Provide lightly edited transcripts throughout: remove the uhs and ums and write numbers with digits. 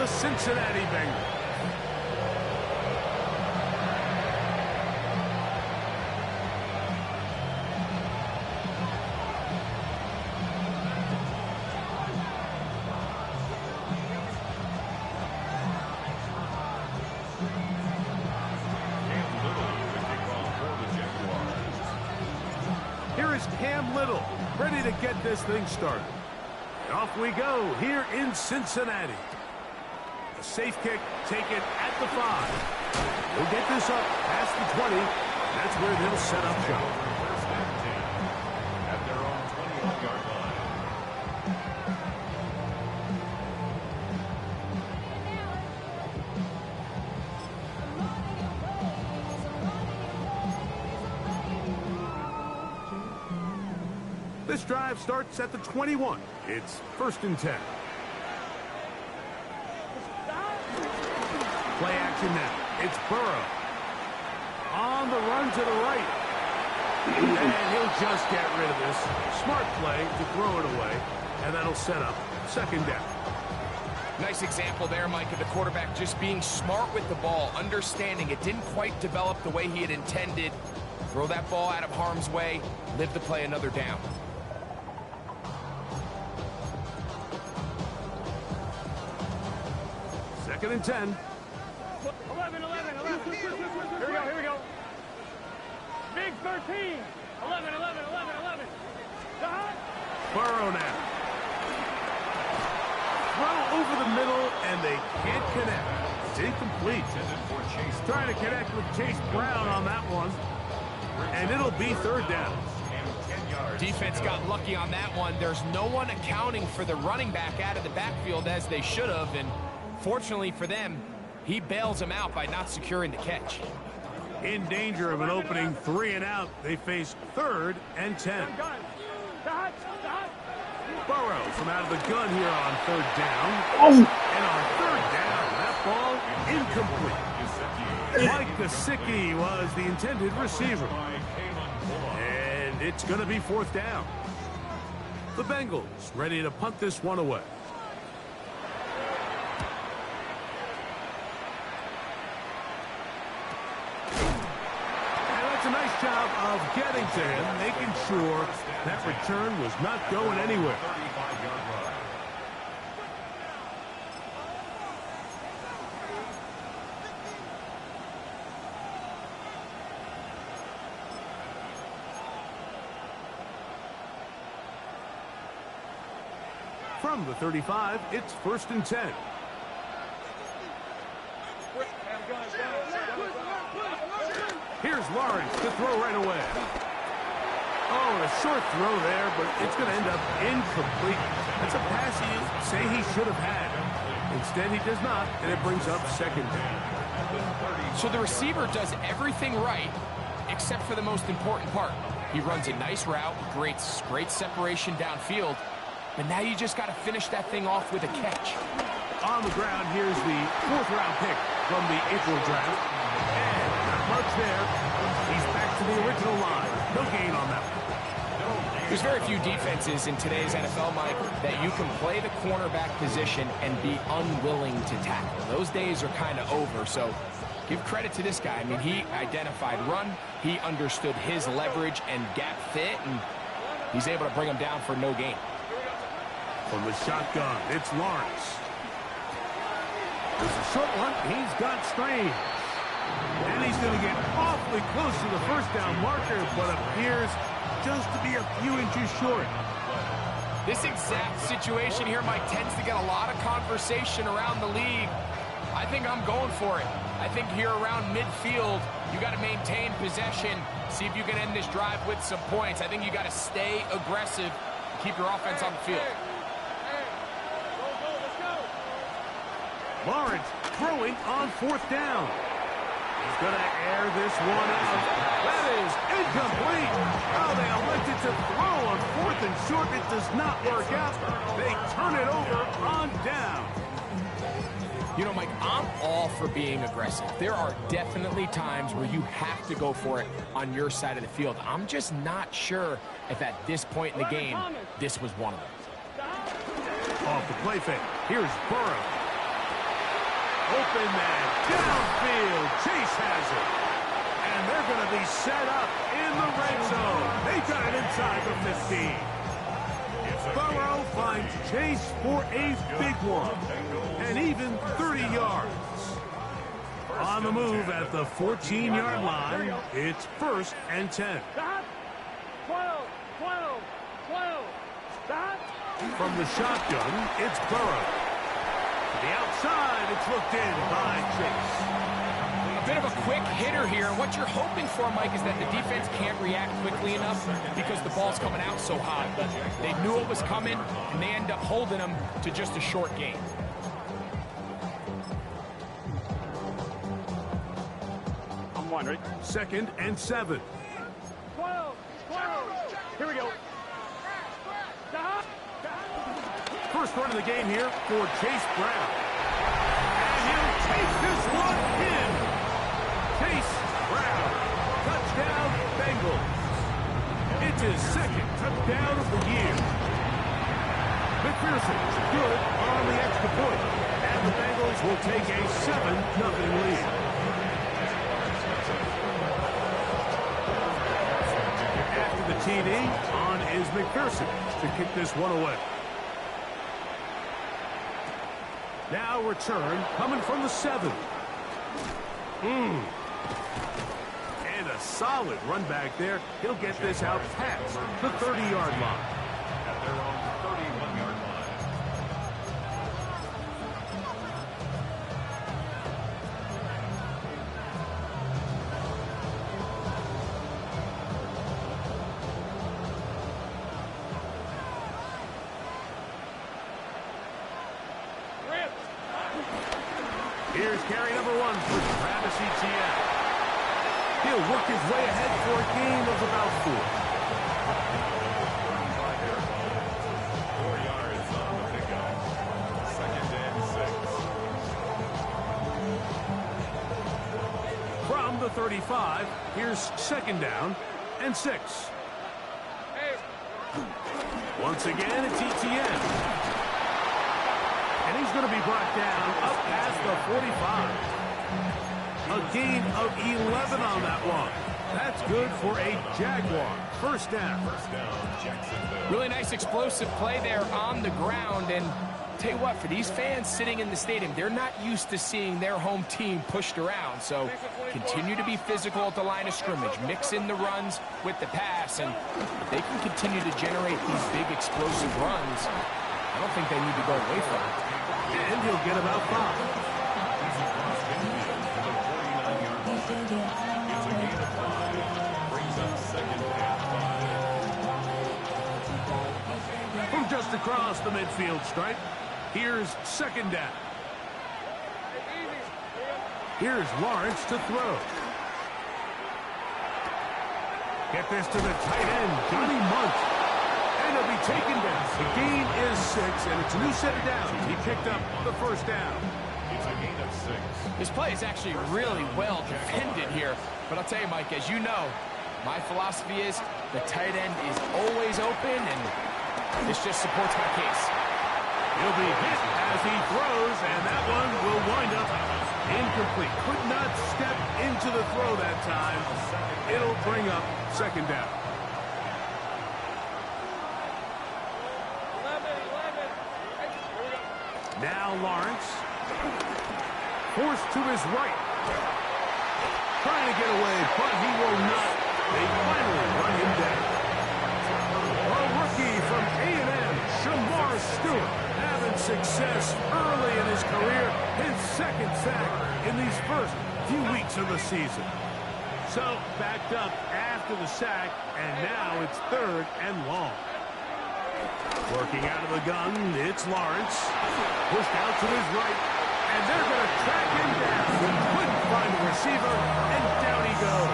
Cincinnati Bengals. Here is Cam Little, ready to get this thing started. And off we go here in Cincinnati. A safe kick taken at the 5. He'll get this up past the 20. That's where they'll set up shop. First and 10 at their own 21-yard line. This drive starts at the 21. It's first and 10. Play action now. It's Burrow. On the run to the right. And he'll just get rid of this. Smart play to throw it away. And that'll set up second down. Nice example there, Mike, of the quarterback just being smart with the ball, understanding it didn't quite develop the way he had intended. Throw that ball out of harm's way, live to play another down. Second and 10. 11. Here we go. Big 13. 11. Burrow now. Throw over the middle, and they can't connect. It's incomplete. Trying to connect with Chase Brown on that one. And it'll be third down. Defense got lucky on that one. There's no one accounting for the running back out of the backfield as they should have, and fortunately for them, he bails them out by not securing the catch. In danger of an opening 3 and out, they face third and 10. Burrow from out of the gun here on third down. And on third down, that ball incomplete. Mike Gesicki was the intended receiver. And it's going to be fourth down. The Bengals ready to punt this one away. A nice job of getting to him, making sure that return was not going anywhere. From the 35, it's first and 10. Here's Lawrence to throw right away. Oh, a short throw there, but it's going to end up incomplete. That's a pass you say he should have had. Instead, he does not, and it brings up second down. So the receiver does everything right, except for the most important part. He runs a nice route, great separation downfield, but now you just got to finish that thing off with a catch. On the ground, here's the 4th-round pick from the April draft. And not much there. He's back to the original line. No gain on that one. There's very few defenses in today's NFL, Mike, that you can play the cornerback position and be unwilling to tackle. Those days are kind of over, so give credit to this guy. I mean, he identified run, he understood his leverage and gap fit, and he's able to bring him down for no gain. From the shotgun, it's Lawrence. There's a short one. He's got Strange. And he's going to get awfully close to the first down marker, but appears just to be a few inches short. This exact situation here, Mike, tends to get a lot of conversation around the league. I think I'm going for it. I think here around midfield, you got to maintain possession, see if you can end this drive with some points. I think you got to stay aggressive, keep your offense on the field. Lawrence throwing on 4th down. He's going to air this one out. That is incomplete. Oh, they elected to throw on 4th and short. It does not work out. They turn it over on down. You know, Mike, I'm all for being aggressive. There are definitely times where you have to go for it on your side of the field. I'm just not sure if at this point in the game, this was one of them. Off the play fake. Here's Burrow. Open man, downfield, Chase has it. And they're going to be set up in the red zone. They got it inside the 15. Burrow finds Chase for a big one, and even 30 yards. On the move at the 14-yard line, it's 1st and 10. 12, 12, 12. Stop. From the shotgun, it's Burrow. To the outside, it's looked in by Chase. A bit of a quick hitter here. What you're hoping for, Mike, is that the defense can't react quickly enough because the ball's coming out so hot. But they knew it was coming, and they end up holding them to just a short gain. I'm one, ready? 2nd and 7. 12, 12. Here we go. Stop. First run of the game here for Chase Brown. And he'll take this one in. Chase Brown. Touchdown, Bengals. It's his 2nd touchdown of the year. McPherson good on the extra point. And the Bengals will take a 7-0 lead. After the TD, on is McPherson to kick this one away. Now return coming from the 7. And a solid run back there. He'll get this out past the 30-yard line. At their own 31-yard line. Here's carry number 1 for Travis Etienne. He'll work his way ahead for a gain of about 4. 4 yards on the pickup. 2nd and 6. From the 35, here's 2nd down and 6. Once again, it's Etienne. And he's going to be brought down up past the 45. A gain of 11 on that one. That's good for a Jaguar. First down. First down, Jacksonville. Really nice explosive play there on the ground. And tell you what, for these fans sitting in the stadium, they're not used to seeing their home team pushed around. So continue to be physical at the line of scrimmage. Mix in the runs with the pass. And if they can continue to generate these big explosive runs, I don't think they need to go away from it. And he'll get about 5. From just across the midfield stripe, here's 2nd down. Here's Lawrence to throw. Get this to the tight end, Johnny Munt. And he'll be taken down. The gain is 6, and it's a new set of downs. He picked up the first down. It's a gain of 6. This play is actually really well defended here. But I'll tell you, Mike, as you know, my philosophy is the tight end is always open, and this just supports my case. He'll be hit as he throws, and that one will wind up incomplete. Could not step into the throw that time. It'll bring up 2nd down. 11. Now Lawrence. Forced to his right. Trying to get away, but he will not. They finally run him down. A rookie from A&M, Shamar Stewart, having success early in his career. His 2nd sack in these first few weeks of the season. So backed up after the sack, and now it's 3rd and long. Working out of the gun, it's Lawrence. Pushed out to his right, and they're going to track him down. Couldn't find the receiver, and down he goes.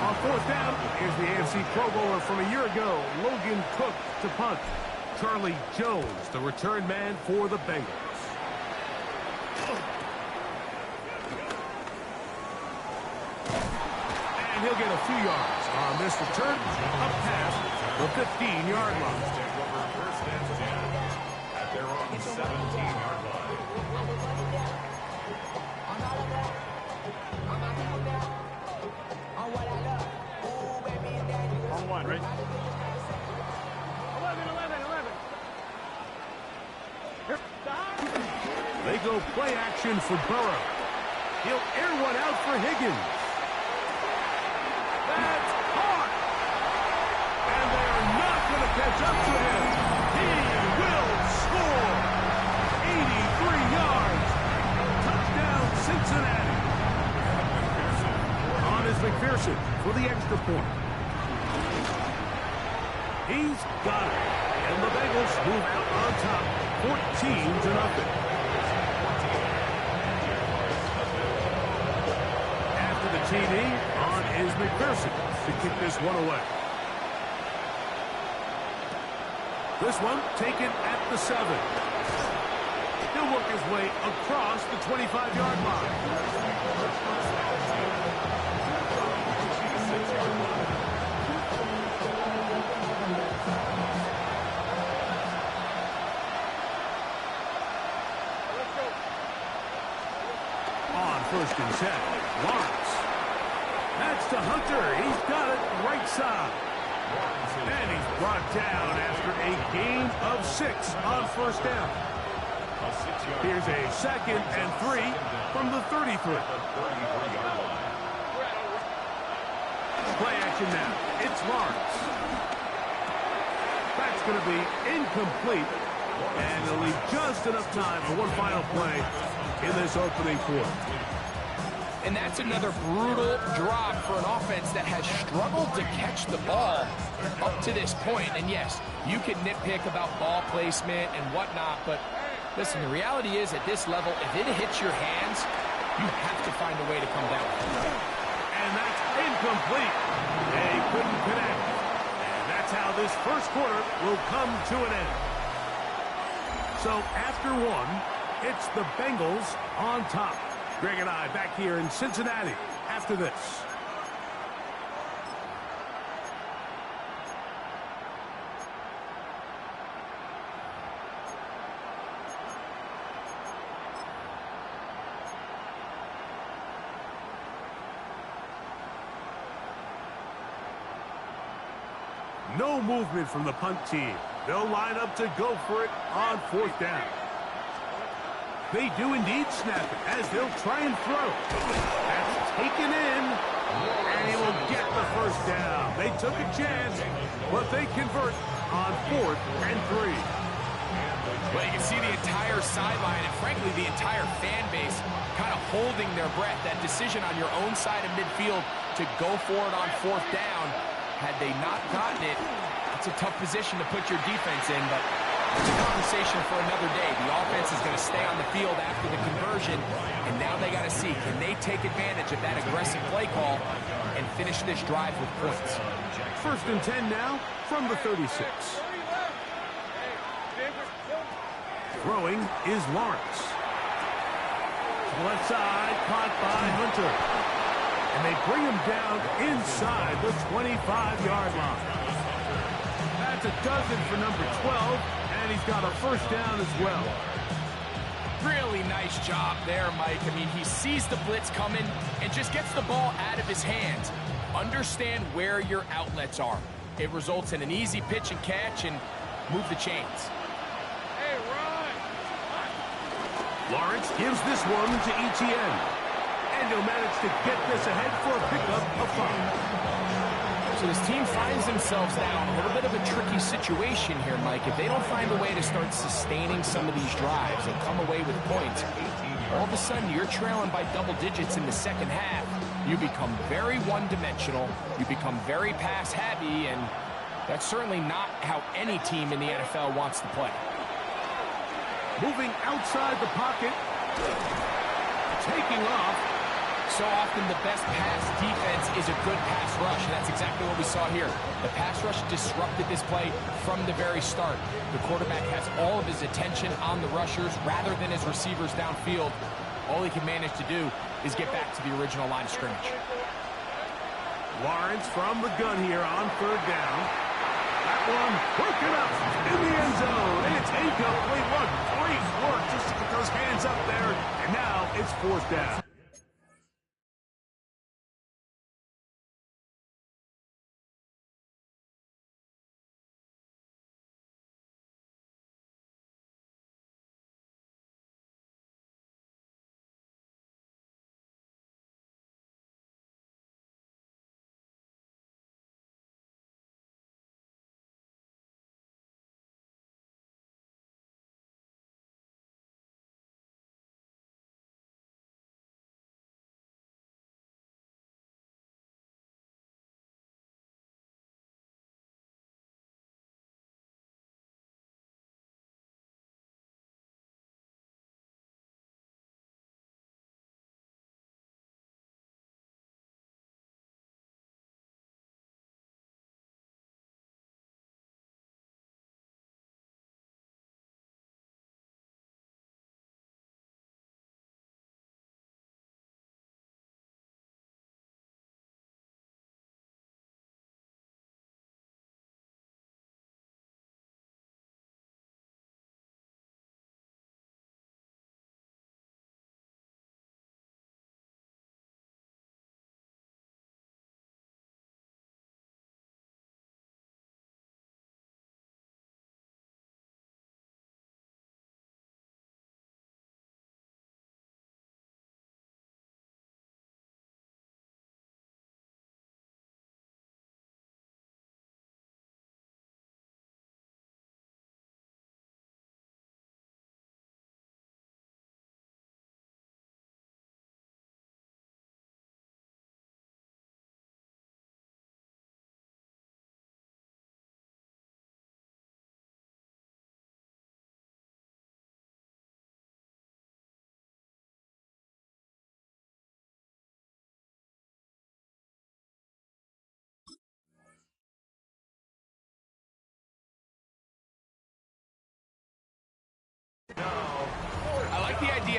On 4th down, here's the AFC Pro Bowler from a year ago, Logan Cook to punt. Charlie Jones, the return man for the Bengals. And he'll get a few yards on this return, up past the 15-yard line. First and 10 at their own 17-yard line. They go play action for Burrow. He'll air one out for Higgins. That's caught. And they are not going to catch up to him. He will score. 83 yards. Touchdown, Cincinnati. On is McPherson for the extra point. He's got it. And the Bengals move out on top, 14-0. After the TD, on is McPherson to kick this one away. This one taken at the 7. He'll work his way across the 25-yard line. First and 10. Lawrence. That's to Hunter. He's got it right side. And he's brought down after a gain of 6 on first down. Here's a 2nd and 3 from the 33. Play action now. It's Lawrence. That's going to be incomplete. And it'll leave just enough time for one final play in this opening quarter. And that's another brutal drop for an offense that has struggled to catch the ball up to this point. And yes, you can nitpick about ball placement and whatnot, but listen, the reality is at this level, if it hits your hands, you have to find a way to come down. And that's incomplete. They couldn't connect. And that's how this first quarter will come to an end. So after one, it's the Bengals on top. Greg and I back here in Cincinnati after this. No movement from the punt team. They'll line up to go for it on 4th down. They do indeed snap it as they'll try and throw. That's taken in, and he will get the first down. They took a chance, but they convert on 4th and 3. Well, you can see the entire sideline and, frankly, the entire fan base kind of holding their breath. That decision on your own side of midfield to go for it on 4th down, had they not gotten it, it's a tough position to put your defense in, but it's a conversation for another day. The offense is going to stay on the field after the conversion, and now they got to see, can they take advantage of that aggressive play call and finish this drive with points? 1st and 10 now from the 36. Throwing is Lawrence. To the left side, caught by Hunter. And they bring him down inside the 25-yard line. That's a dozen for number 12. And he's got a first down as well. Really nice job there, Mike. I mean, he sees the blitz coming and just gets the ball out of his hands. Understand where your outlets are. It results in an easy pitch and catch and move the chains. Hey, run! Lawrence gives this one to ETN. And he'll manage to get this ahead for a pickup of 5. So this team finds themselves now in a little bit of a tricky situation here, Mike. If they don't find a way to start sustaining some of these drives and come away with points, all of a sudden you're trailing by double digits in the second half. You become very one-dimensional. You become very pass-happy, and that's certainly not how any team in the NFL wants to play. Moving outside the pocket. Taking off. So often the best pass defense is a good pass rush, and that's exactly what we saw here. The pass rush disrupted this play from the very start. The quarterback has all of his attention on the rushers rather than his receivers downfield. All he can manage to do is get back to the original line of scrimmage. Lawrence from the gun here on 3rd down. That one broken up in the end zone, and it's incomplete. What great work just to get those hands up there, and now it's 4th down.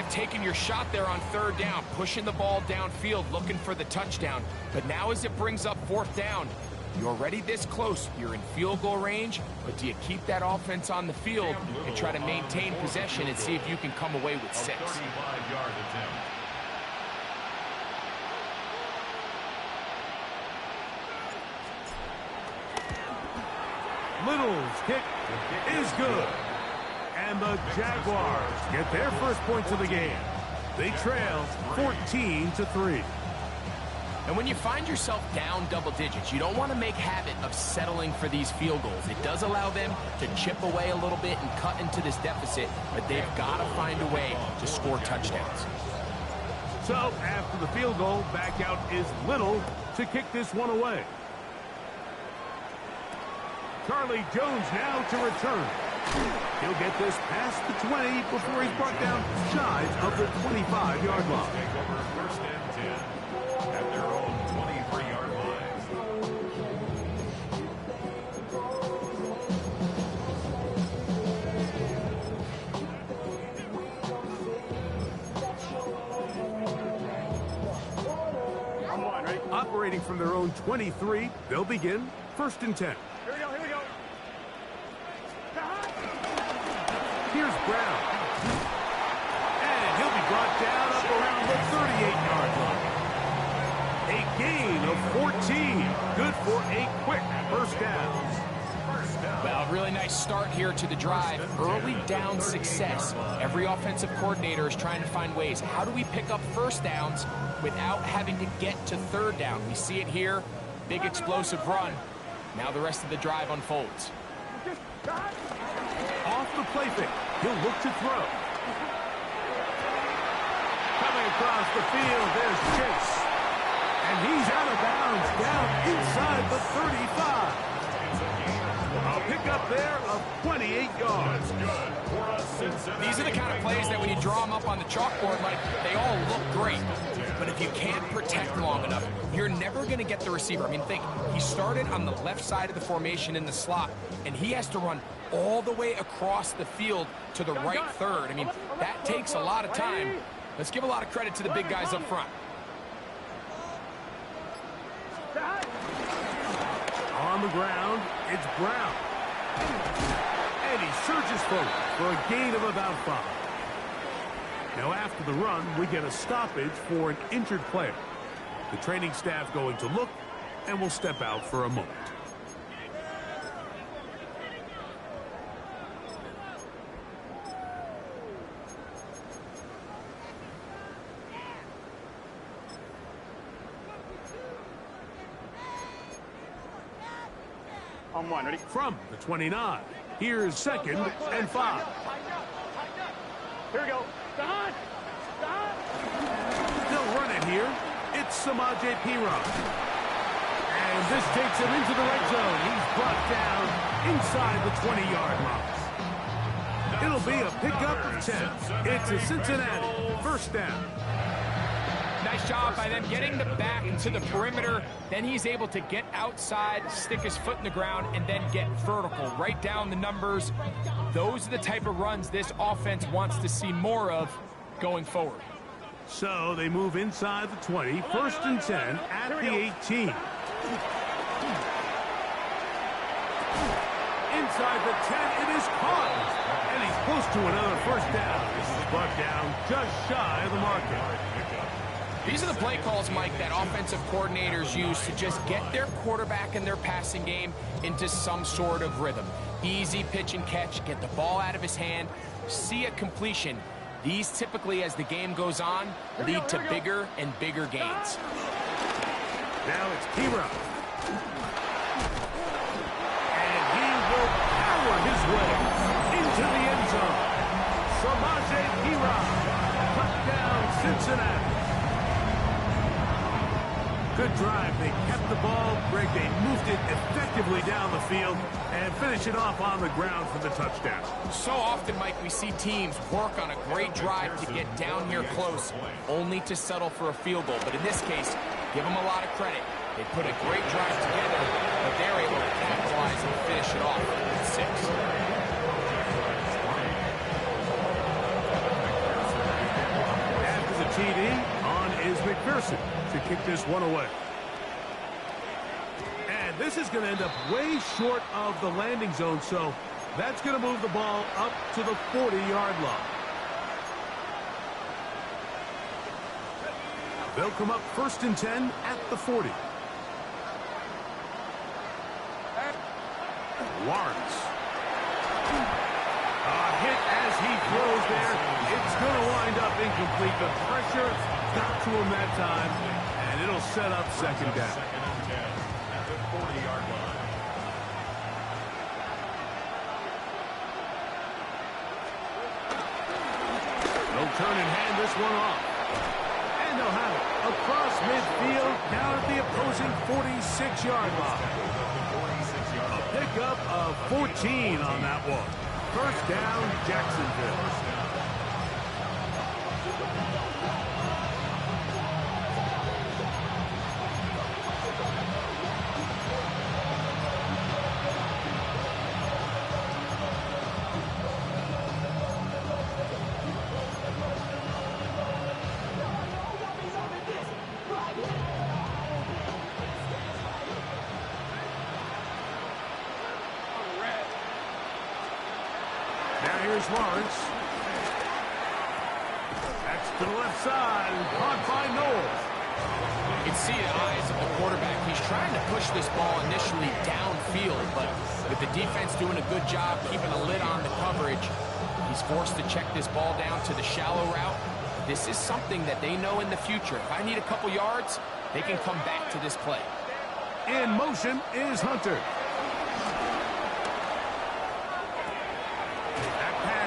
have taken your shot there on third down, pushing the ball downfield, looking for the touchdown. But now as it brings up fourth down, you're already this close. You're in field goal range, but do you keep that offense on the field and try to maintain possession and see if you can come away with 6? 35-yard attempt. Little's kick is good. And the Jaguars get their first points of the game. They trail 14-3. And when you find yourself down double digits, you don't want to make habit of settling for these field goals. It does allow them to chip away a little bit and cut into this deficit, but they've got to find a way to score touchdowns. So after the field goal, back out is Little to kick this one away. Charlie Jones now to return. He'll get this past the 20 before he's brought down shy of the 25-yard line. Take over first and 10 at their own 23-yard line. Operating from their own 23, they'll begin first and 10. Here we go, here we go. Here's Brown. And he'll be brought down up around the 38-yard line. A gain of 14. Good for a quick first down. Well, really nice start here to the drive. Early down success. Every offensive coordinator is trying to find ways. How do we pick up first downs without having to get to third down? We see it here. Big explosive run. Now the rest of the drive unfolds. Off the play fake. He'll look to throw. Coming across the field, there's Chase. And he's out of bounds, down inside the 35. A pickup there of 28 yards. These are the kind of plays that when you draw them up on the chalkboard, like, they all look great. But if you can't protect long enough, you're never going to get the receiver. I mean, think, he started on the left side of the formation in the slot, and he has to run all the way across the field to the right third. I mean, that takes a lot of time. Let's give a lot of credit to the big guys up front. On the ground, it's Brown. And he surges forward for a gain of about 5. Now after the run, we get a stoppage for an injured player. The training staff going to look, and will step out for a moment. On one, ready? From the 29, here's 2nd and 5. Here we go. Don! They'll run it here. It's s1w2. And this takes him into the red zone. He's brought down inside the 20-yard line. It'll be a pickup of 10. It's a Cincinnati first down. Nice job by them getting the back to the perimeter. Then he's able to get outside, stick his foot in the ground, and then get vertical. Right down the numbers. Those are the type of runs this offense wants to see more of going forward. So they move inside the 20, first and 10 at the 18. Inside the 10, it is caught. And he's close to another first down. This is brought down just shy of the marker. These are the play calls, Mike, that offensive coordinators use to just get their quarterback and their passing game into some sort of rhythm. Easy pitch and catch, get the ball out of his hand, see a completion. These typically, as the game goes on, lead to bigger and bigger gains. Now it's P-Rock. And he will power his way into the end zone. s1w2 touchdown Cincinnati. Good drive. They kept the ball. Greg, they moved it effectively down the field and finish it off on the ground for the touchdown. So often, Mike, we see teams work on a great drive to get down here close, only to settle for a field goal. But in this case, give them a lot of credit. They put a great drive together, but they're able to capitalize and finish it off with 6. Harrison to kick this one away. And this is going to end up way short of the landing zone, so that's going to move the ball up to the 40-yard line. They'll come up 1st and 10 at the 40. Lawrence. A hit as he throws there. It's going to wind up incomplete. The pressure got to him that time, and it'll set up 2nd down. 2nd and 10 at the 40-yard line. They'll turn and hand this one off. And they'll have it across midfield, down at the opposing 46-yard line. A pickup of 14 on that one. 1st down, Jacksonville. Here's Lawrence. That's to the left side. Caught by Noel. You can see the eyes of the quarterback. He's trying to push this ball initially downfield, but with the defense doing a good job keeping a lid on the coverage, he's forced to check this ball down to the shallow route. This is something that they know in the future. If I need a couple yards, they can come back to this play. In motion is Hunter.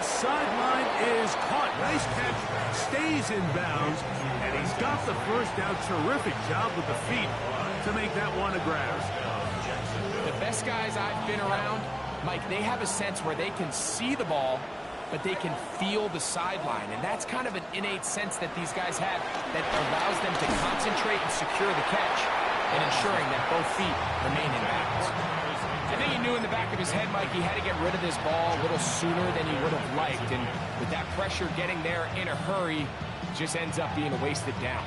Sideline is caught. Nice catch. Stays in bounds. And he's got the 1st down. Terrific job with the feet to make that one a grab. The best guys I've been around, Mike, they have a sense where they can see the ball, but they can feel the sideline. And that's kind of an innate sense that these guys have that allows them to concentrate and secure the catch and ensuring that both feet remain in bounds. I think he knew in the back of his head, Mike, he had to get rid of this ball a little sooner than he would have liked. And with that pressure getting there in a hurry, just ends up being a wasted down.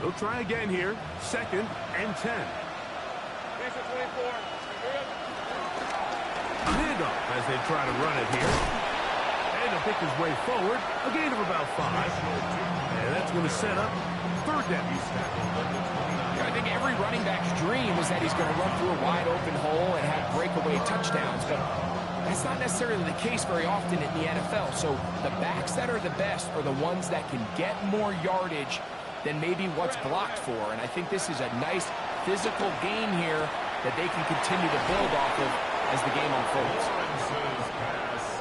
They'll try again here. 2nd and 10. Handoff as they try to run it here. And he'll pick his way forward. A gain of about 5. And that's going to set up 3rd down. I think every running back's dream is that he's going to run through a wide open hole and have breakaway touchdowns, but that's not necessarily the case very often in the NFL. So the backs that are the best are the ones that can get more yardage than maybe what's blocked for. And I think this is a nice physical gain here that they can continue to build off of as the game unfolds.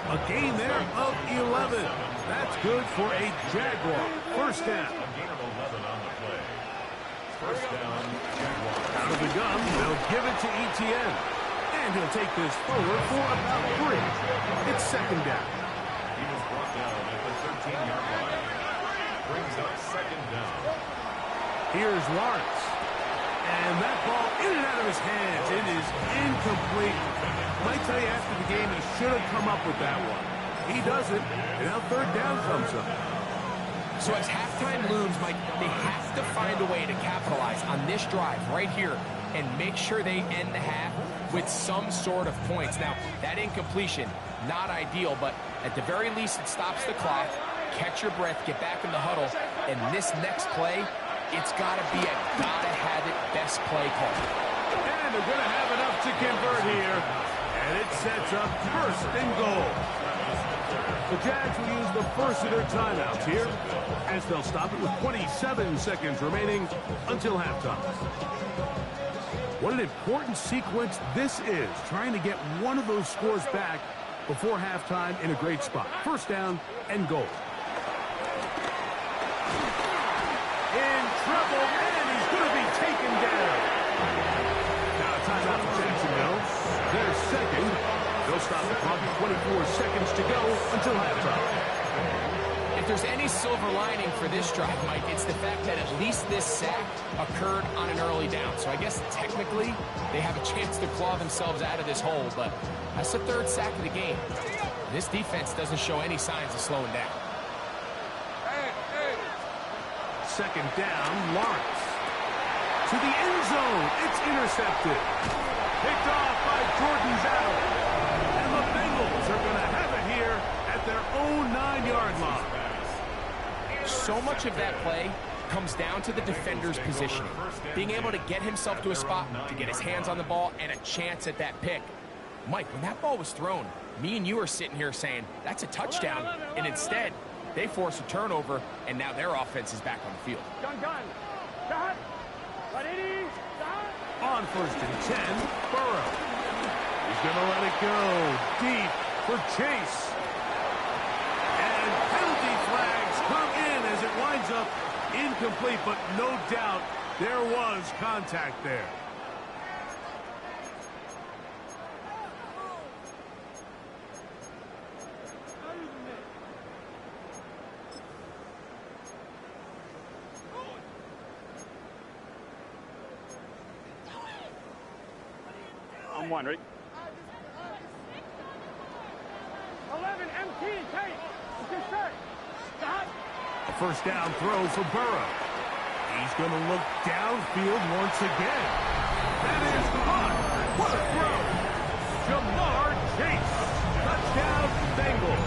A gain there of 11. That's good for a Jaguar. 1st down. A gain of 11 on the play. 1st down, Jaguar. Out of the gun, they'll give it to Etienne. And he'll take this forward for about 3. It's 2nd down. He was brought down at the 13-yard line. Brings up 2nd down. Here's Lawrence. And that ball in and out of his hands. It is incomplete. Might tell you after the game he should have come up with that one. He doesn't, and now 3rd down comes up. So as halftime looms, Mike, they have to find a way to capitalize on this drive right here and make sure they end the half with some sort of points. Now, that incompletion, not ideal, but at the very least it stops the clock. Catch your breath, get back in the huddle, and this next play, it's got to be a gotta-have-it best play call. And they're going to have enough to convert here. And it sets up 1st and goal. The Jags will use the first of their timeouts here as they'll stop it with 27 seconds remaining until halftime. What an important sequence this is, trying to get one of those scores back before halftime in a great spot. 1st down and goal. In trouble, and he's going to be taken down. Now a timeout for Jacksonville. Their 2nd. They'll stop the clock with 24 seconds to go until halftime. If If there's any silver lining for this drive, Mike, it's the fact that at least this sack occurred on an early down. So I guess technically they have a chance to claw themselves out of this hole, but that's the third sack of the game. This defense doesn't show any signs of slowing down. Second down, Lawrence. To the end zone, it's intercepted. Picked off by Jordan Battle. And the Bengals are going to have it here at their own 9-yard line. So much of that play comes down to the defender's positioning. Being able to get himself to a spot, to get his hands on the ball, and a chance at that pick. Mike, when that ball was thrown, me and you are sitting here saying, that's a touchdown. And instead, they force a turnover, and now their offense is back on the field. On first and 10, Burrow. He's going to let it go deep for Chase. And penalty flags come in as it winds up incomplete, but no doubt there was contact there. On one, ready? 11, MT, tight. A first down throw for Burrow. He's going to look downfield once again. That is caught. What a throw. Jamar Chase. Touchdown, Bengals.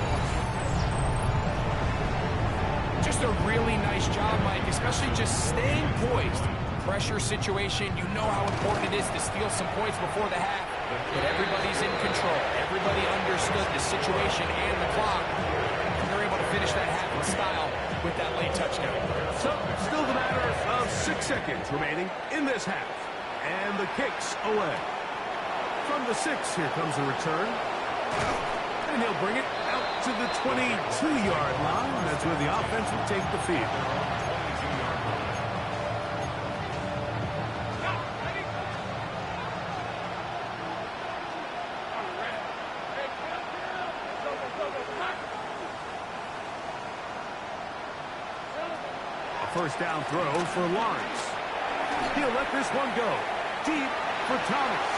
Just a really nice job, Mike, especially just staying poised. Pressure situation, you know how important it is to steal some points before the half, but everybody's in control. Everybody understood the situation and the clock, and they're able to finish that half in style with that late touchdown. So, still the matter of 6 seconds remaining in this half, and the kick's away. From the 6, here comes the return, and he'll bring it out to the 22-yard line. That's where the offense will take the field. First down throw for Lawrence. He'll let this one go. Deep for Thomas.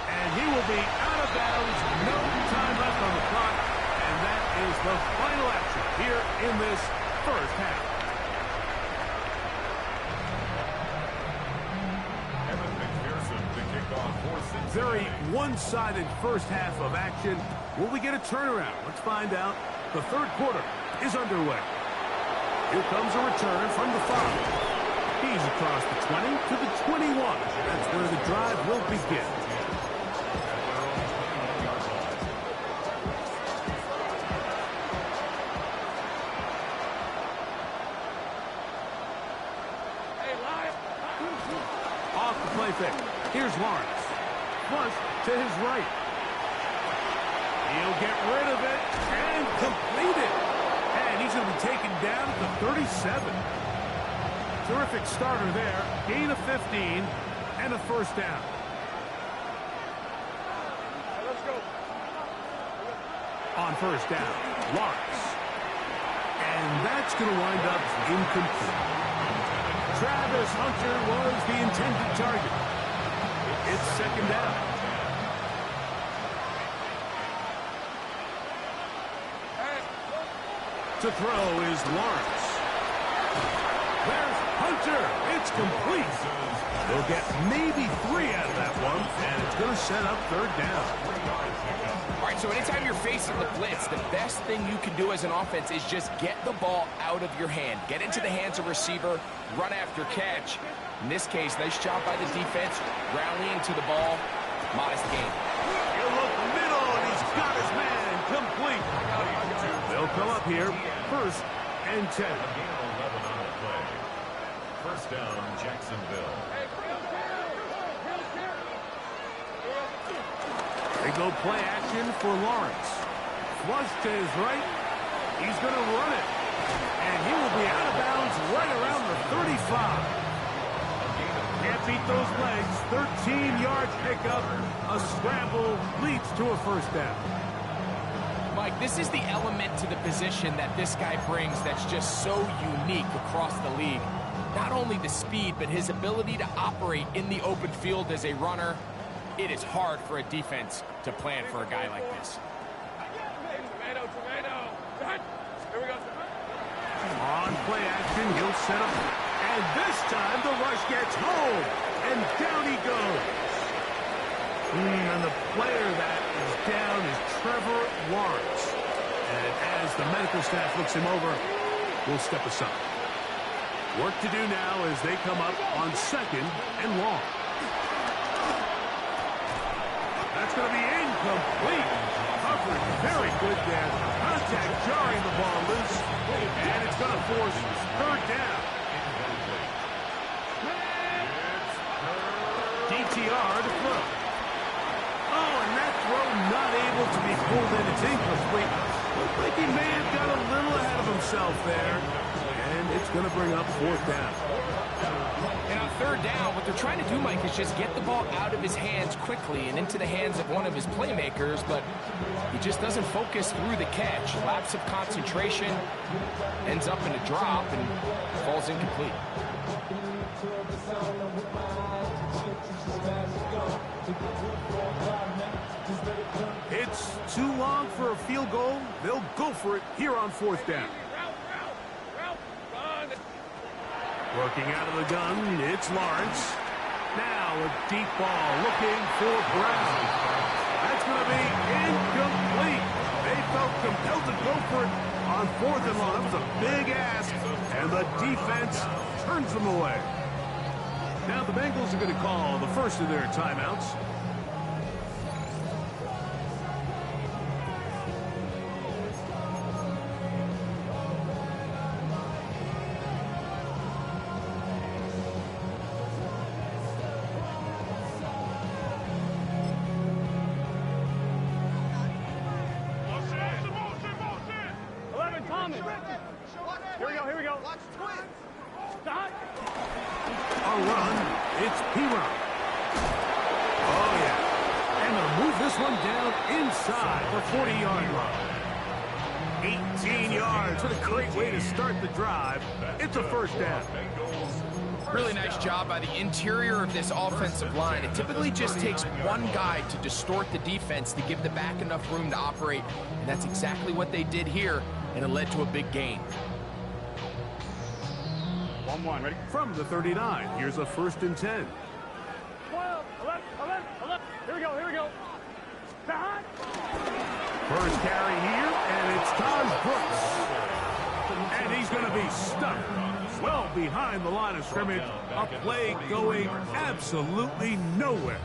And he will be out of bounds. No time left on the clock. And that is the final action here in this first half. Very one-sided first half of action. Will we get a turnaround? Let's find out. The third quarter is underway. Here comes a return from the 5. He's across the 20 to the 21. That's where the drive will begin. Off the play fake. Here's Lawrence. Flush to his right. He'll get rid of it and complete it. And he's going to be taken down at the 37. Terrific starter there. Gain of 15 and a first down. Let's go. On first down, Lawrence. And that's going to wind up incomplete. Travis Hunter was the intended target. It's second down. To throw is Lawrence. There's Hunter. It's complete. They'll get maybe 3 out of that one, and it's going to set up third down. All right, so anytime you're facing the blitz, the best thing you can do as an offense is just get the ball out of your hand. Get into the hands of receiver, run after catch. In this case, nice job by the defense, rallying to the ball. Modest gain. He'll look middle, and he's got his man complete. They'll come up here, first and 10. First down, Jacksonville. They go play action for Lawrence. Flush to his right. He's going to run it. And he will be out of bounds right around the 35. Can't beat those legs. 13-yard pickup. A scramble leads to a first down. Mike, this is the element to the position that this guy brings that's just so unique across the league. Not only the speed, but his ability to operate in the open field as a runner. It is hard for a defense to plan for a guy like this. Tomato. Here we go. On play action, he'll set up. And this time the rush gets home. And down he goes. And the player that is down is Trevor Lawrence. And as the medical staff looks him over, we'll step aside. Work to do now as they come up on 2nd and long. That's going to be incomplete. Coverage very good there. Contact jarring the ball loose. And it's going to force 3rd down. DTR to throw. Oh, and that throw not able to be pulled in. It's incomplete. Looks like he may have got a little ahead of himself there. And it's going to bring up 4th down. And on 3rd down, what they're trying to do, Mike, is just get the ball out of his hands quickly and into the hands of one of his playmakers, but he just doesn't focus through the catch. Lapse of concentration, ends up in a drop, and falls incomplete. It's too long for a field goal. They'll go for it here on 4th down. Working out of the gun, it's Lawrence. Now a deep ball looking for Brown. That's going to be incomplete. They felt compelled to go for it on 4th and long. That was a big ask, and the defense turns them away. Now the Bengals are going to call the first of their timeouts. Here we go. Stop. A run. It's P-Run. Oh, yeah. And they'll move this one down inside the 40-yard line. 18 yards. What a great way to start the drive. It's a first down. Really nice job by the interior of this offensive line. It typically just takes one guy to distort the defense to give the back enough room to operate, and that's exactly what they did here, and it led to a big gain. 1-1, ready? From the 39, here's a 1st and 10. 12, 11. Here we go. Stop. First carry here, and it's Taj Brooks. And he's going to be stuck well behind the line of scrimmage. A play going absolutely nowhere.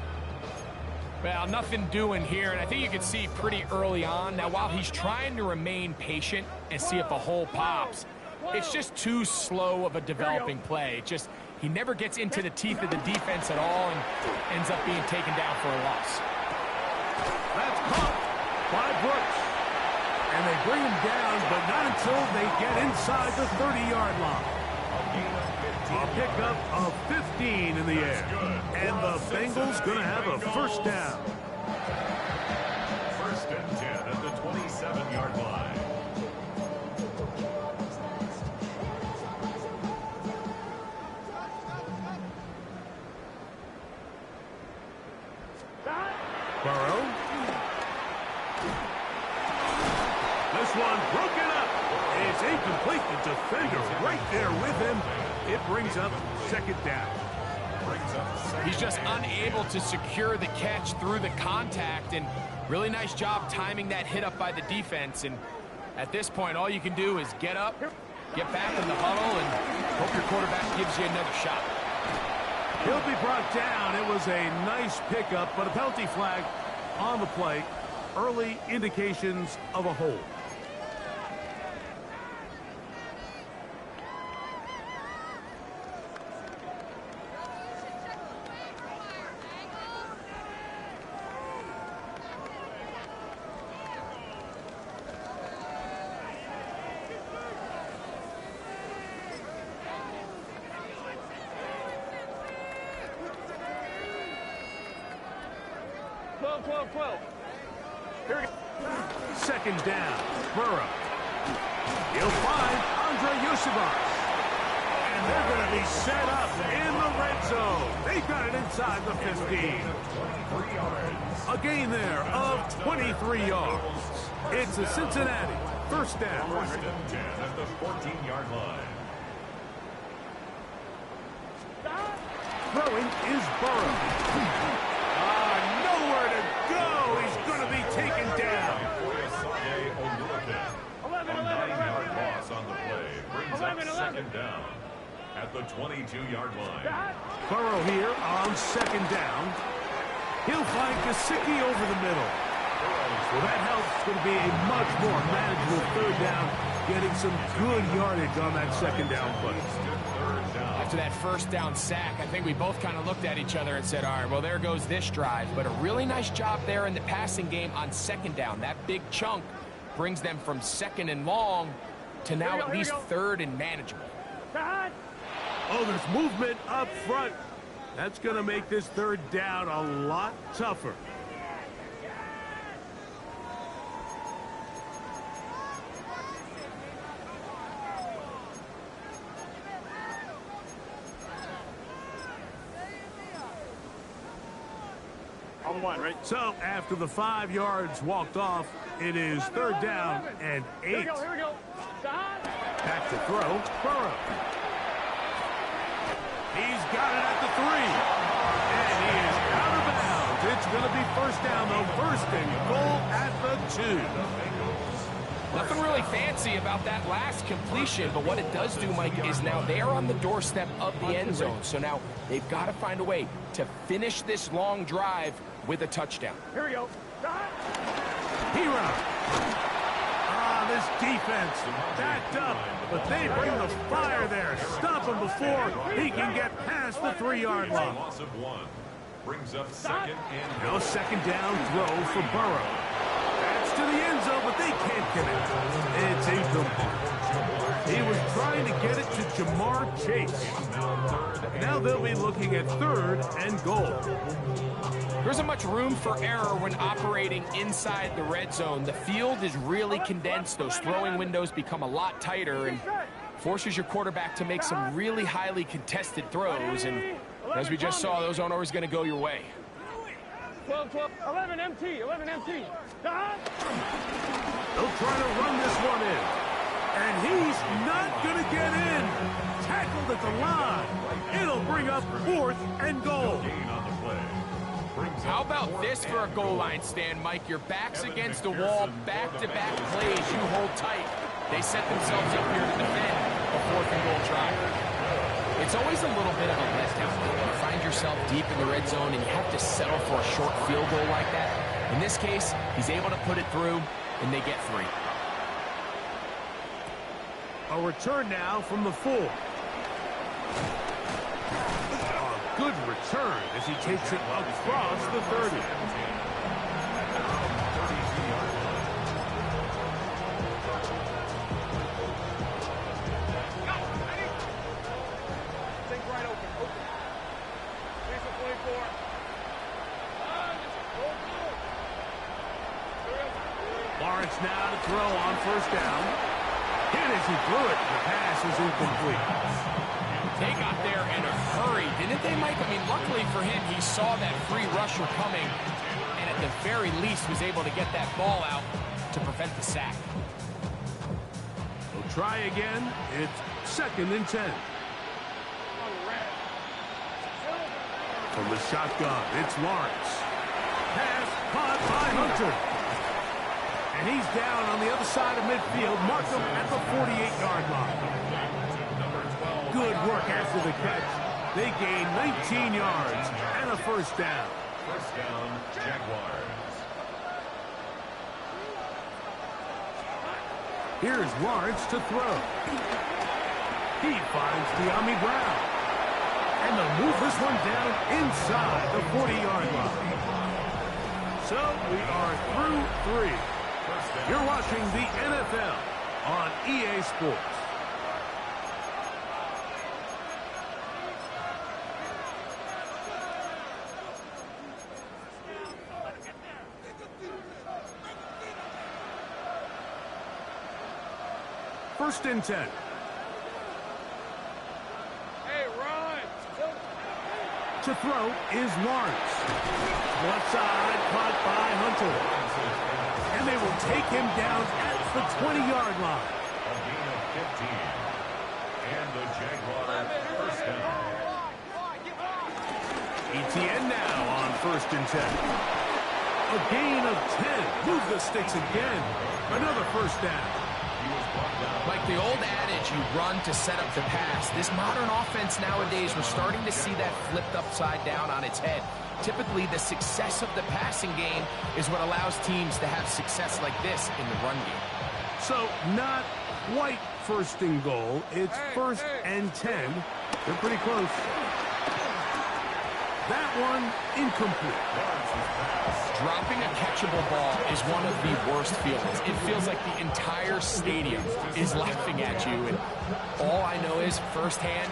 Well, nothing doing here, and I think you can see pretty early on. Now, while he's trying to remain patient and see if a hole pops, it's just too slow of a developing play. He never gets into the teeth of the defense at all and ends up being taken down for a loss. That's caught by Brooks. And they bring him down, but not until they get inside the 30-yard line. A pickup of 15 in the air. And the Bengals going to have a first down. 1st and 10 at the 27-yard line. Burrow. This one broken up. It's incomplete. The defender right there with him. It brings up 2nd down. He's just unable to secure the catch through the contact, and really nice job timing that hit up by the defense. And at this point, all you can do is get up, get back in the huddle, and hope your quarterback gives you another shot. He'll be brought down. It was a nice pickup, but a penalty flag on the play. Early indications of a hold. 12. Here we go. Second down, Burrow. He'll find Andre Yoshibar. And they're going to be set up in the red zone. They got it inside the 15. A gain there of 23 yards. It's a Cincinnati first down. First and 10 at the 14-yard line. Throwing is Burrow. Nowhere to go. He's going to be taken down. A 9-yard loss on the play brings up second down at the 22-yard line. Burrow here on second down. He'll find Gesicki over the middle. Well, that helps. It's going to be a much more manageable third down, getting some good yardage on that second down play. After that first down sack, I think we both kind of looked at each other and said, all right, well, there goes this drive. But a really nice job there in the passing game on second down. That big chunk brings them from second and long to now at least third and manageable. Oh, there's movement up front. That's going to make this third down a lot tougher. On one, right? So, after the 5 yards walked off, it is third down and 8. Here we go. Back to throw, Burrow. He's got it at the 3. And he is out of bounds. It's going to be first down, though. First and goal at the 2. Nothing really fancy about that last completion, but what it does do, Mike, is now they are on the doorstep of the end zone. So now they've got to find a way to finish this long drive with a touchdown. Here we go. Hero. This defense backed up, but they bring the fire there. Stop him before he can get past the 3-yard line. Loss of 1 brings up second and No second down throw for Burrow. That's to the end zone, but they can't connect. It's incomplete. He was trying to get it to Jamar Chase. Now they'll be looking at third and goal. There isn't much room for error when operating inside the red zone. The field is really condensed. Those throwing windows become a lot tighter and forces your quarterback to make some really highly contested throws. And as we just saw, those aren't always going to go your way. 11 MT. They'll try to run this one in. And he's not going to get in. Tackled at the line. It'll bring up fourth and goal. How about this for a goal line stand, Mike? Your back's against the wall, back-to-back plays, you hold tight. They set themselves up here to defend a fourth and goal try. It's always a little bit of a letdown when you find yourself deep in the red zone and you have to settle for a short field goal like that. In this case, he's able to put it through, and they get 3. A return now from the 4. Good return as he takes it across the 30. Lawrence now to throw on first down. Hit as he threw it. The pass is incomplete. They got there in a hurry, didn't they, Mike? I mean, luckily for him, he saw that free rusher coming, and at the very least was able to get that ball out to prevent the sack. We'll try again. It's second and 10. From the shotgun, it's Lawrence. Pass caught by Hunter. And he's down on the other side of midfield. Mark him at the 48-yard line. Good work after the catch. They gain 19 yards and a first down. First down, Jaguars. Here's Lawrence to throw. He finds De'Ami Brown. And they'll move this one down inside the 40-yard line. So we are through 3. You're watching the NFL on EA Sports. first and 10. Hey, run! To throw is Lawrence. Left side, caught by Hunter. And they will take him down at the 20-yard line. A gain of 15. And the Jaguars first down. ETN now on first and 10. A gain of 10. Move the sticks again. Another first down. Like the old adage, you run to set up the pass. This modern offense nowadays, we're starting to see that flipped upside down on its head. Typically, the success of the passing game is what allows teams to have success like this in the run game. So, not quite first and goal. It's first and 10. They're pretty close. That one, incomplete. Dropping a catchable ball is one of the worst feelings. It feels like the entire stadium is laughing at you, and all I know is firsthand,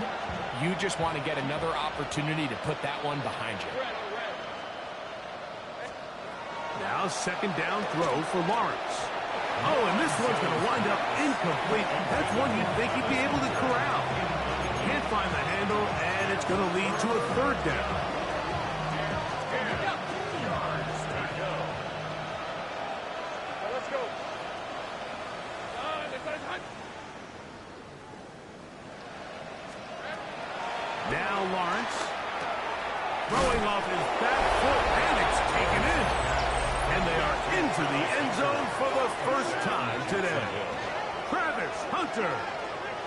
you just want to get another opportunity to put that one behind you. Now second down throw for Lawrence. Oh, and this one's going to wind up incomplete. That's one you'd think he'd be able to corral. Can't find the handle, and it's going to lead to a third down. Now Lawrence throwing off his back foot, and it's taken in. And they are into the end zone for the first time today. Travis Hunter,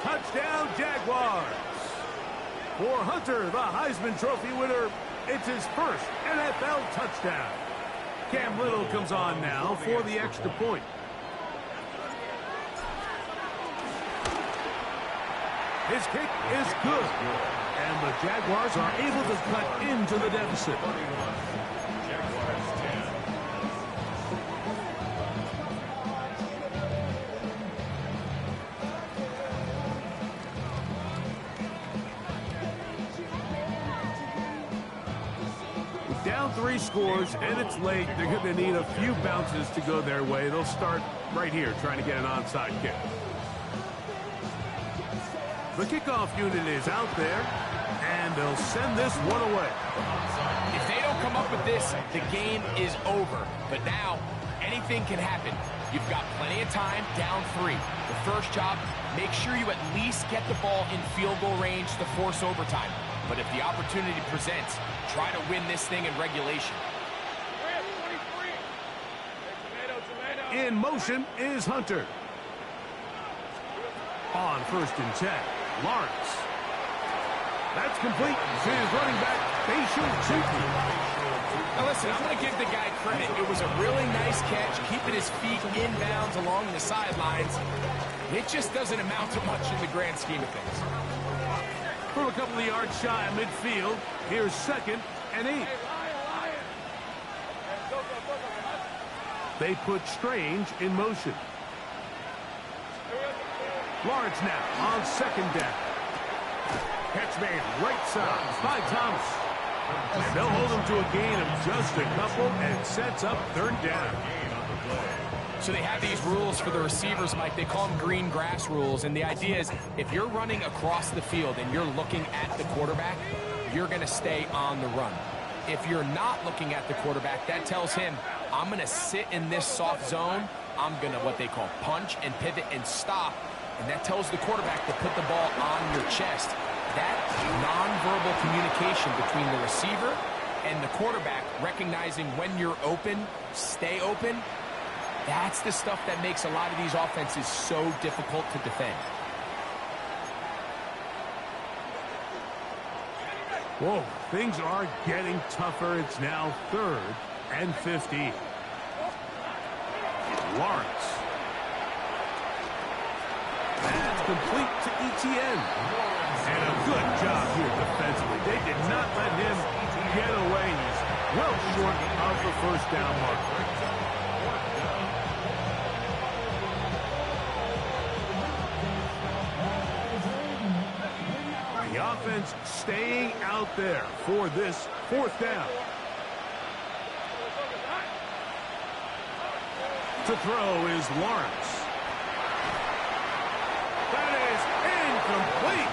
touchdown Jaguars. For Hunter, the Heisman Trophy winner, it's his first NFL touchdown. Cam Little comes on now for the extra point. His kick is good. And the Jaguars are able to cut into the deficit. Jaguars 10. Down 3 scores, and it's late. They're going to need a few bounces to go their way. They'll start right here trying to get an onside kick. The kickoff unit is out there, and they'll send this one away. If they don't come up with this, the game is over. But now, anything can happen. You've got plenty of time, down 3. The first job, make sure you at least get the ball in field goal range to force overtime. But if the opportunity presents, try to win this thing in regulation. In motion is Hunter. On first and 10, Lawrence. That's complete to his running back, s1w2. Now listen, I'm going to give the guy credit. It was a really nice catch, keeping his feet inbounds along the sidelines. It just doesn't amount to much in the grand scheme of things. From a couple of yards shy of midfield, here's second and 8. They put Strange in motion. Lawrence now on second down. Catch made right side by Thomas. And they'll hold him to a gain of just a couple and sets up third down. So they have these rules for the receivers, Mike. They call them green grass rules. And the idea is if you're running across the field and you're looking at the quarterback, you're going to stay on the run. If you're not looking at the quarterback, that tells him, I'm going to sit in this soft zone. I'm going to what they call punch and pivot and stop. And that tells the quarterback to put the ball on your chest. That nonverbal communication between the receiver and the quarterback, recognizing when you're open, stay open, that's the stuff that makes a lot of these offenses so difficult to defend. Whoa, things are getting tougher. It's now third and 15. Lawrence. That's complete to ETN. And a good job here defensively. They did not let him get away. He's well short of the first down mark. The offense staying out there for this fourth down. To throw is Lawrence. That is incomplete.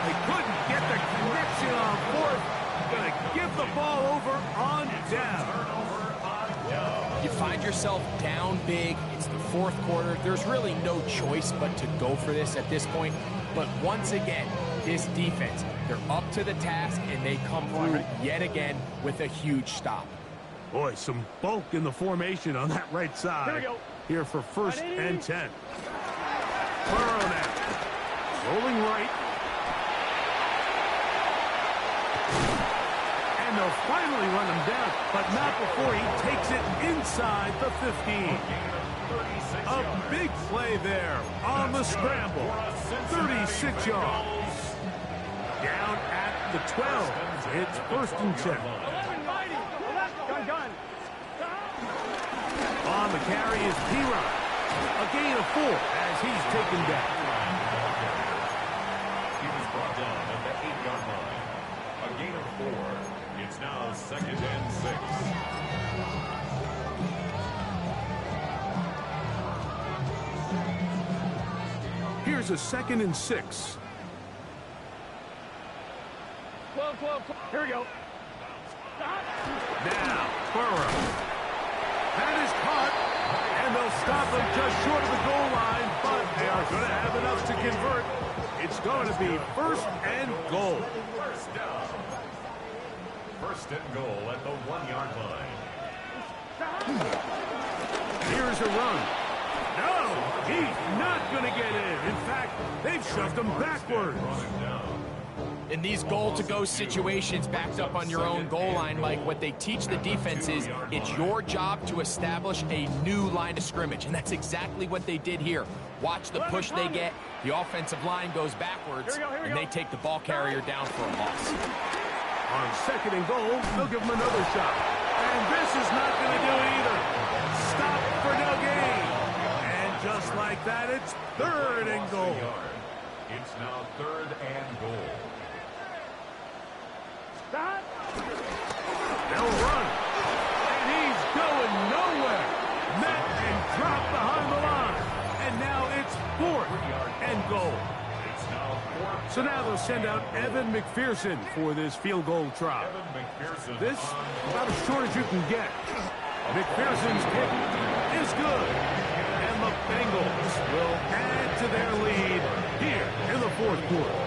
They couldn't get the connection on fourth. Gonna give the ball over on down. You find yourself down big. It's the fourth quarter. There's really no choice but to go for this at this point. But once again, this defense, they're up to the task, and they come through yet again with a huge stop. Boy, some bulk in the formation on that right side. Here we go. Here for first and 10. Burrow now. Rolling right. And they'll finally run him down, but not before he takes it inside the 15. A big play there on the scramble. 36 yards. Down at the 12. It's first and 10. Gun. On the carry is P-Rod. A gain of 4 as he's taken down. He was brought down at the 8-yard line. A gain of 4. It's now second and 6. Here's a second and 6. Close. Here we go. Now, Burrow. That is caught, and they'll stop him just short of the goal line, but they are going to have enough to convert. It's going to be first and goal. First down. First and goal at the 1-yard line. Here's a run. No, he's not going to get in. In fact, they've shoved him backwards. In these goal-to-go situations backed up on your own goal line, Mike, what they teach the defense is it's your job to establish a new line of scrimmage, and that's exactly what they did here. Watch the push they get. The offensive line goes backwards, and they take the ball carrier down for a loss. On second and goal, they'll give him another shot. And this is not going to do it either. Stop for no gain. And just like that, it's third and goal. It's now third and goal. They'll run. And he's going nowhere. Met and dropped behind the line. And now it's fourth and goal. So now they'll send out Evan McPherson for this field goal try. This, about as short as you can get. McPherson's kick is good. And the Bengals will add to their lead here in the fourth quarter.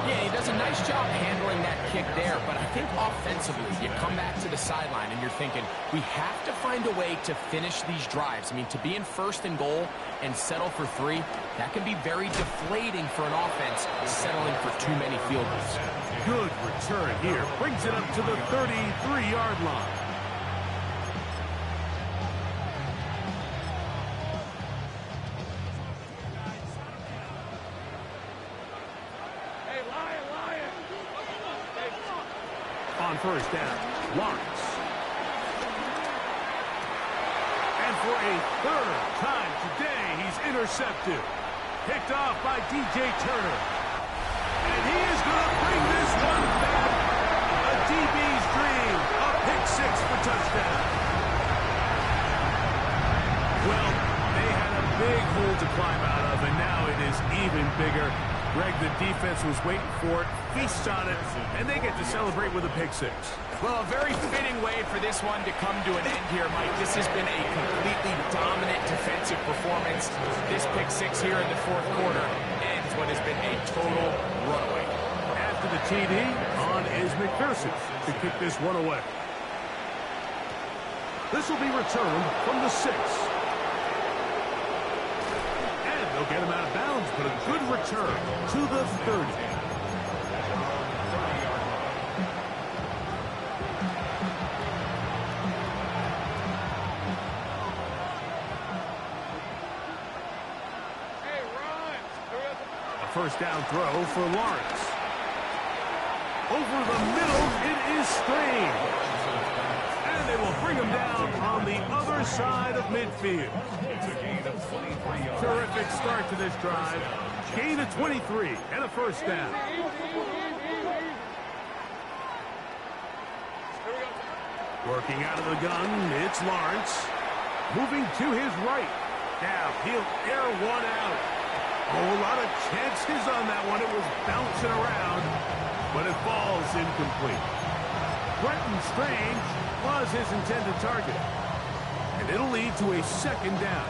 Yeah, he does a nice job handling that kick there, but I think offensively, you come back to the sideline and you're thinking, we have to find a way to finish these drives. I mean, to be in first and goal and settle for 3, that can be very deflating for an offense settling for too many field goals. Good return here. Brings it up to the 33-yard line. On first down, Lawrence. And for a third time today, he's intercepted. Picked off by DJ Turner. And he is going to bring this one back. A DB's dream. A pick-6 for touchdown. Well, they had a big hole to climb out of, and now it is even bigger. Greg, the defense was waiting for it, feasts on it, and they get to celebrate with a pick-6. Well, a very fitting way for this one to come to an end here, Mike. This has been a completely dominant defensive performance. This pick-6 here in the fourth quarter ends what has been a total runaway. After the TD, on is McPherson to kick this one away. This will be returned from the 6. They'll get him out of bounds, but a good return to the 30. Hey, run! A first down throw for Lawrence. Over the middle, it is Strange. And they will bring him down on the other side of midfield. Terrific start to this drive. Gain of 23 and a first down. Working out of the gun, it's Lawrence. Moving to his right. Now he'll air one out. Oh, a lot of chances on that one. It was bouncing around, but it falls incomplete. Brenton Strange was his intended target, and it'll lead to a second down.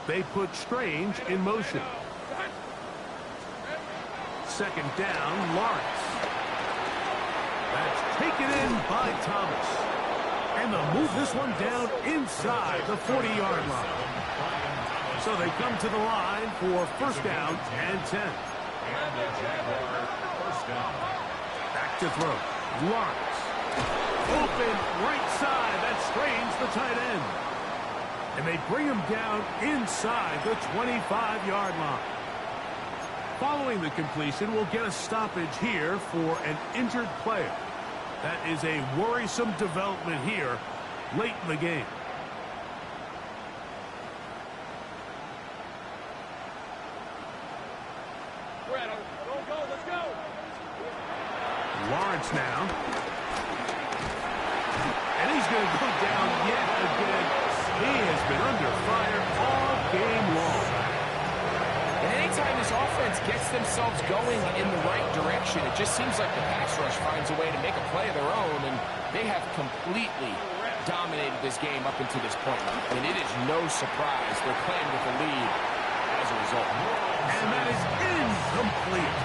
They put Strange in motion. Second down, Lawrence. That's taken in by Thomas. And they'll move this one down inside the 40-yard line. So they come to the line for first down and 10. And the Jaguar first down. Back to throw. Lawrence. Open right side. That's Strange, the tight end. And they bring him down inside the 25-yard line. Following the completion, we'll get a stoppage here for an injured player. That is a worrisome development here late in the game. Go, let's go. Lawrence now. And he's going to go down yet again. He has been under fire all game long. And anytime this offense gets themselves going in the right direction, it just seems like the pass rush finds a way to make a play of their own, and they have completely dominated this game up until this point. And it is no surprise they're playing with the lead as a result. And that is incomplete.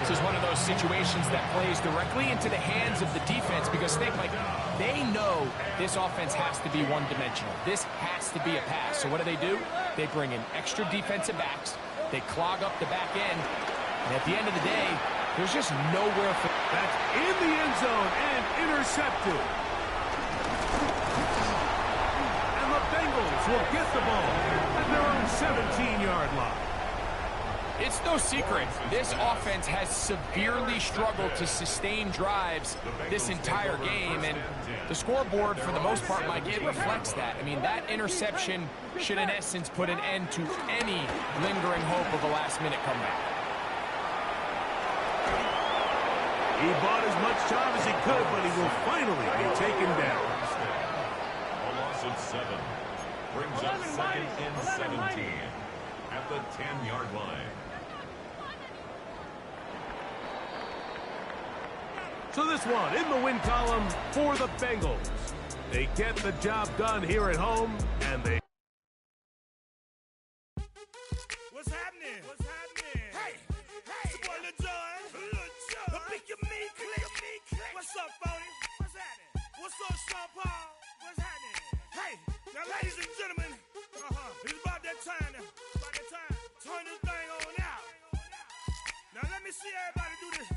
This is one of those situations that plays directly into the hands of the defense because they know this offense has to be one-dimensional. This has to be a pass. So what do? They bring in extra defensive backs. They clog up the back end. And at the end of the day, there's just nowhere for... That's in the end zone and intercepted. And the Bengals will get the ball at their own 17-yard line. It's no secret, this offense has severely struggled to sustain drives this entire game, and the scoreboard, for the most part, Mike, it reflects that. I mean, that interception should, in essence, put an end to any lingering hope of a last-minute comeback. He bought as much time as he could, but he will finally be taken down. A loss of 7 brings up second and 17 at the 10-yard line. So this one in the win column for the Bengals. They get the job done here at home, and they... What's happening? What's happening? Hey, it's your boy Lil Jon. The Pick Your Me Click. What's up, Phony? What's happening? What's up, Sean Paul? What's happening? Hey, now ladies and gentlemen, it's about that time now. Turn this thing on out. Now let me see everybody do this.